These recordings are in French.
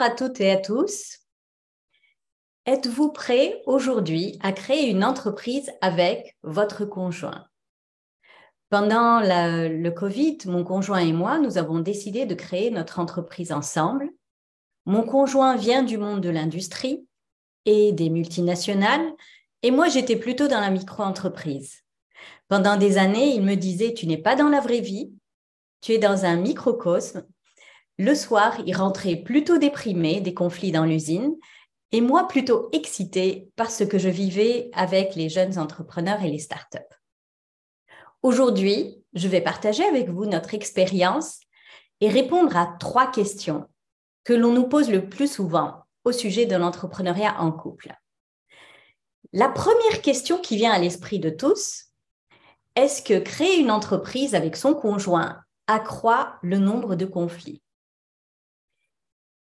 à toutes et à tous. Êtes-vous prêts aujourd'hui à créer une entreprise avec votre conjoint? Pendant le Covid, mon conjoint et moi, nous avons décidé de créer notre entreprise ensemble. Mon conjoint vient du monde de l'industrie et des multinationales, et moi, j'étais plutôt dans la micro-entreprise. Pendant des années, il me disait « Tu n'es pas dans la vraie vie, tu es dans un microcosme ». Le soir, il rentrait plutôt déprimé des conflits dans l'usine et moi plutôt excitée par ce que je vivais avec les jeunes entrepreneurs et les startups. Aujourd'hui, je vais partager avec vous notre expérience et répondre à 3 questions que l'on nous pose le plus souvent au sujet de l'entrepreneuriat en couple. La première question qui vient à l'esprit de tous, est-ce que créer une entreprise avec son conjoint accroît le nombre de conflits?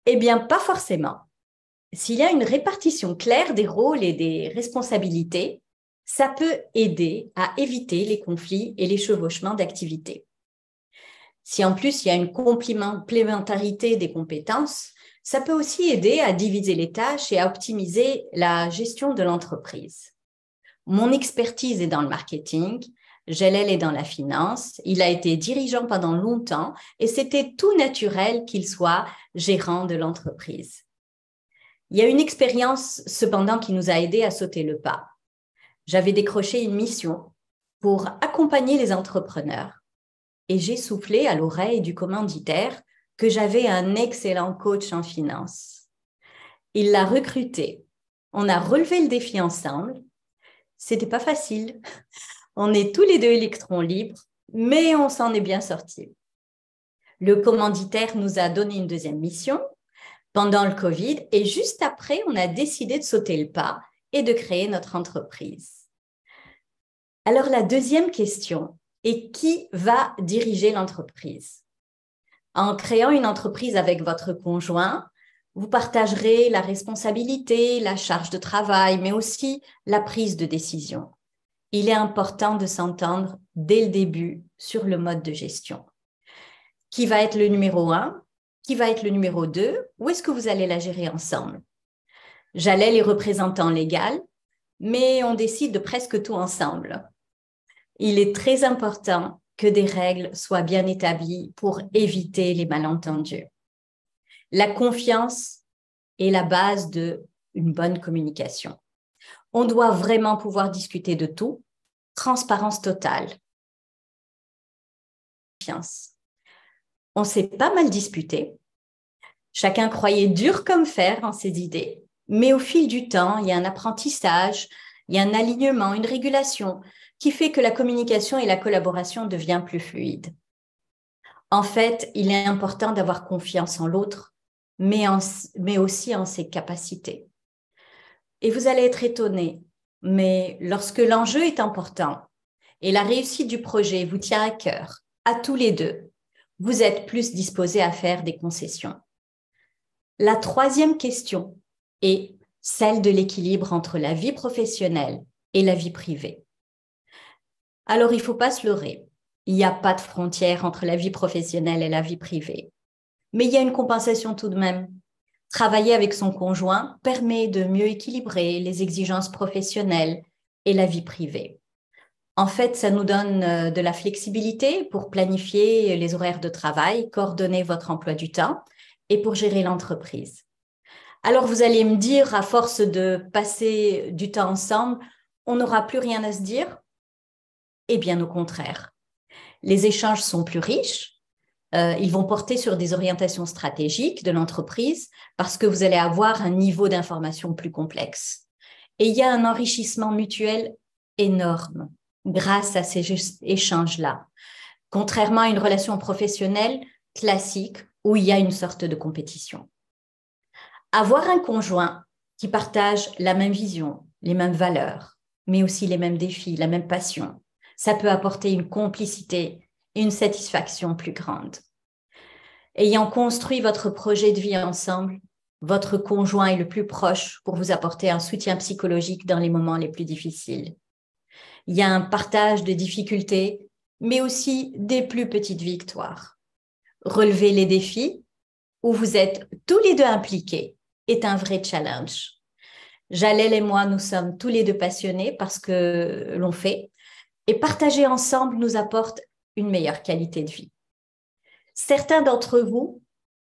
Eh bien, pas forcément. S'il y a une répartition claire des rôles et des responsabilités, ça peut aider à éviter les conflits et les chevauchements d'activités. Si en plus il y a une complémentarité des compétences, ça peut aussi aider à diviser les tâches et à optimiser la gestion de l'entreprise. Mon expertise est dans le marketing, Jalel est dans la finance, il a été dirigeant pendant longtemps et c'était tout naturel qu'il soit gérant de l'entreprise. Il y a une expérience cependant qui nous a aidés à sauter le pas. J'avais décroché une mission pour accompagner les entrepreneurs et j'ai soufflé à l'oreille du commanditaire que j'avais un excellent coach en finance. Il l'a recruté. On a relevé le défi ensemble. C'était pas facile. On est tous les deux électrons libres, mais on s'en est bien sortis. Le commanditaire nous a donné une deuxième mission pendant le Covid et juste après, on a décidé de sauter le pas et de créer notre entreprise. Alors, la deuxième question est qui va diriger l'entreprise? En créant une entreprise avec votre conjoint, vous partagerez la responsabilité, la charge de travail, mais aussi la prise de décision. Il est important de s'entendre dès le début sur le mode de gestion. Qui va être le numéro 1? Qui va être le numéro 2? Ou est-ce que vous allez la gérer ensemble? Jalel les représentants légal, mais on décide de presque tout ensemble. Il est très important que des règles soient bien établies pour éviter les malentendus. La confiance est la base d'une bonne communication. On doit vraiment pouvoir discuter de tout. Transparence totale. Confiance. On s'est pas mal disputé. Chacun croyait dur comme fer en ses idées, mais au fil du temps, il y a un apprentissage, il y a un alignement, une régulation qui fait que la communication et la collaboration deviennent plus fluides. En fait, il est important d'avoir confiance en l'autre, mais aussi en ses capacités. Et vous allez être étonnés, mais lorsque l'enjeu est important et la réussite du projet vous tient à cœur, à tous les deux, vous êtes plus disposés à faire des concessions. La troisième question est celle de l'équilibre entre la vie professionnelle et la vie privée. Alors, il ne faut pas se leurrer. Il n'y a pas de frontière entre la vie professionnelle et la vie privée. Mais il y a une compensation tout de même. Travailler avec son conjoint permet de mieux équilibrer les exigences professionnelles et la vie privée. En fait, ça nous donne de la flexibilité pour planifier les horaires de travail, coordonner votre emploi du temps et pour gérer l'entreprise. Alors, vous allez me dire, à force de passer du temps ensemble, on n'aura plus rien à se dire? Eh bien, au contraire. Les échanges sont plus riches. Ils vont porter sur des orientations stratégiques de l'entreprise parce que vous allez avoir un niveau d'information plus complexe. Et il y a un enrichissement mutuel énorme grâce à ces échanges-là, contrairement à une relation professionnelle classique où il y a une sorte de compétition. Avoir un conjoint qui partage la même vision, les mêmes valeurs, mais aussi les mêmes défis, la même passion, ça peut apporter une complicité et une satisfaction plus grande. Ayant construit votre projet de vie ensemble, votre conjoint est le plus proche pour vous apporter un soutien psychologique dans les moments les plus difficiles. Il y a un partage de difficultés, mais aussi des plus petites victoires. Relever les défis où vous êtes tous les deux impliqués est un vrai challenge. Jalel et moi, nous sommes tous les deux passionnés par ce que l'on fait et partager ensemble nous apporte une meilleure qualité de vie. Certains d'entre vous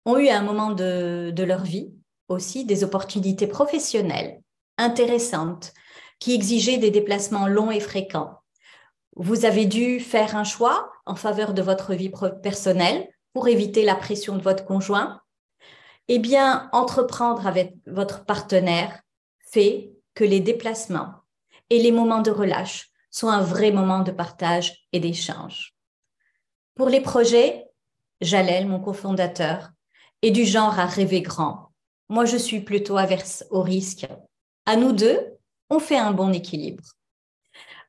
ont eu à un moment de leur vie aussi des opportunités professionnelles intéressantes qui exigeaient des déplacements longs et fréquents. Vous avez dû faire un choix en faveur de votre vie personnelle pour éviter la pression de votre conjoint. Eh bien, entreprendre avec votre partenaire fait que les déplacements et les moments de relâche sont un vrai moment de partage et d'échange. Pour les projets, Jalel, mon cofondateur, est du genre à rêver grand. Moi, je suis plutôt averse au risque. À nous deux, on fait un bon équilibre.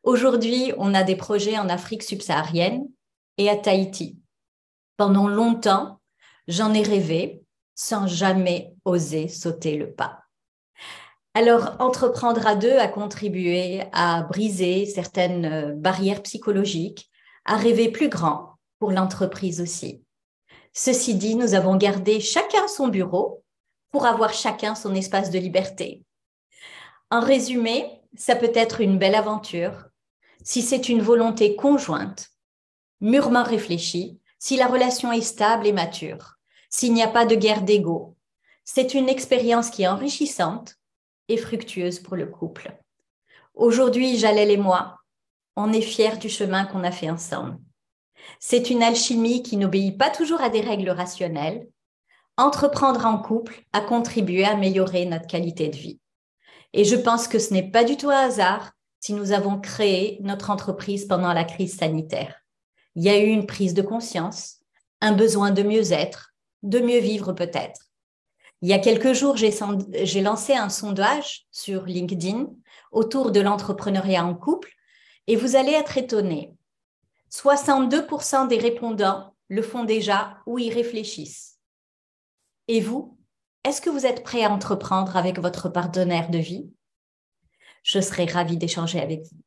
Aujourd'hui, on a des projets en Afrique subsaharienne et à Tahiti. Pendant longtemps, j'en ai rêvé sans jamais oser sauter le pas. Alors, entreprendre à deux a contribué à briser certaines barrières psychologiques, à rêver plus grand pour l'entreprise aussi. Ceci dit, nous avons gardé chacun son bureau pour avoir chacun son espace de liberté. En résumé, ça peut être une belle aventure si c'est une volonté conjointe, mûrement réfléchie, si la relation est stable et mature, s'il n'y a pas de guerre d'ego. C'est une expérience qui est enrichissante et fructueuse pour le couple. Aujourd'hui, Jalel et moi, on est fiers du chemin qu'on a fait ensemble. C'est une alchimie qui n'obéit pas toujours à des règles rationnelles. Entreprendre en couple a contribué à améliorer notre qualité de vie. Et je pense que ce n'est pas du tout un hasard si nous avons créé notre entreprise pendant la crise sanitaire. Il y a eu une prise de conscience, un besoin de mieux être, de mieux vivre peut-être. Il y a quelques jours, j'ai lancé un sondage sur LinkedIn autour de l'entrepreneuriat en couple et vous allez être étonnés. 62% des répondants le font déjà ou y réfléchissent. Et vous, est-ce que vous êtes prêt à entreprendre avec votre partenaire de vie? Je serai ravie d'échanger avec vous.